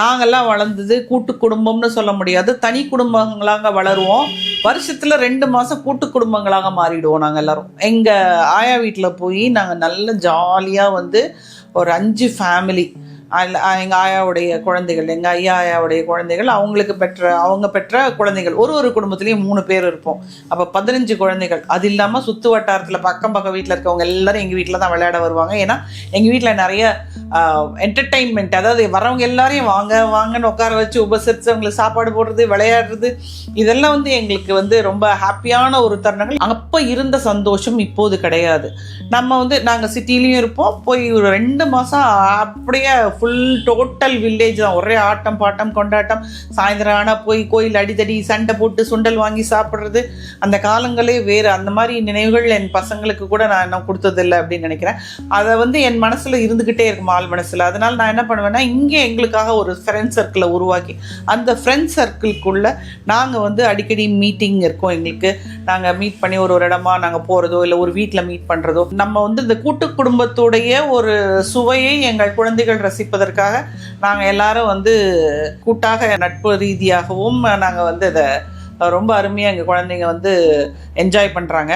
நாங்கள்லாம் வளர்ந்தது கூட்டு குடும்பம்னு சொல்ல முடியாது, தனி குடும்பங்களாக வளருவோம். வருஷத்தில் 2 மாதம் கூட்டு குடும்பங்களாக மாறிடுவோம் நாங்கள் எல்லோரும். எங்கள் ஆயா வீட்டில் போய் நாங்கள் நல்ல ஜாலியாக வந்து ஒரு 5 ஃபேமிலி, எங்கள் ஆயாவுடைய குழந்தைகள், எங்கள் ஐயா ஆயாவுடைய குழந்தைகள், அவங்க பெற்ற குழந்தைகள், ஒரு குடும்பத்துலேயும் 3 பேர் இருப்போம். அப்போ 15 குழந்தைகள். அது இல்லாமல் சுற்று வட்டாரத்தில் பக்கம் வீட்டில் இருக்கவங்க எல்லோரும் எங்கள் வீட்டில் தான் விளையாட வருவாங்க. ஏன்னா எங்கள் வீட்டில் நிறைய என்டர்டெயின்மெண்ட், அதாவது வரவங்க எல்லாரையும் வாங்கன்னு உட்கார வச்சு உபசரித்து அவங்களுக்கு சாப்பாடு போடுறது, விளையாடுறது, இதெல்லாம் வந்து எங்களுக்கு வந்து ரொம்ப ஹாப்பியான ஒரு தருணங்கள். அப்போ இருந்த சந்தோஷம் இப்போது கிடையாது. நம்ம வந்து நாங்கள் சிட்டிலையும் இருப்போம், போய் ஒரு 2 மாதம் அப்படியே ஃபுல் டோட்டல் வில்லேஜ் தான், ஒரே ஆட்டம் பாட்டம் கொண்டாட்டம். சாயந்தரம் ஆனால் போய் கோயில் அடித்தடி சண்டை போட்டு சுண்டல் வாங்கி சாப்பிட்றது, அந்த காலங்களே வேறு. அந்த மாதிரி நினைவுகள் என் பசங்களுக்கு கூட நான் இன்னும் கொடுத்ததில்லை அப்படின்னு நினைக்கிறேன். அதை வந்து என் மனசில் இருந்துக்கிட்டே இருக்கும், ஆள் மனசில். அதனால் நான் என்ன பண்ணுவேன்னா, இங்கே எங்களுக்காக ஒரு ஃப்ரெண்ட் சர்க்கிளை உருவாக்கி, அந்த ஃப்ரெண்ட் சர்க்கிள்குள்ளே நாங்கள் வந்து அடிக்கடி மீட்டிங் இருக்கோம் எங்களுக்கு. நாங்கள் மீட் பண்ணி ஒரு இடமா நாங்கள் போகிறதோ, இல்லை ஒரு வீட்டில் மீட் பண்ணுறதோ, நம்ம வந்து இந்த கூட்டு குடும்பத்துடைய ஒரு சுவையை எங்கள் குழந்தைகள் ரசிப்பதற்காக நாங்கள் எல்லாரும் வந்து கூட்டாக நட்பு ரீதியாகவும் நாங்கள் வந்து இதை ரொம்ப அருமையாக எங்கள் குழந்தைங்க வந்து என்ஜாய் பண்ணுறாங்க.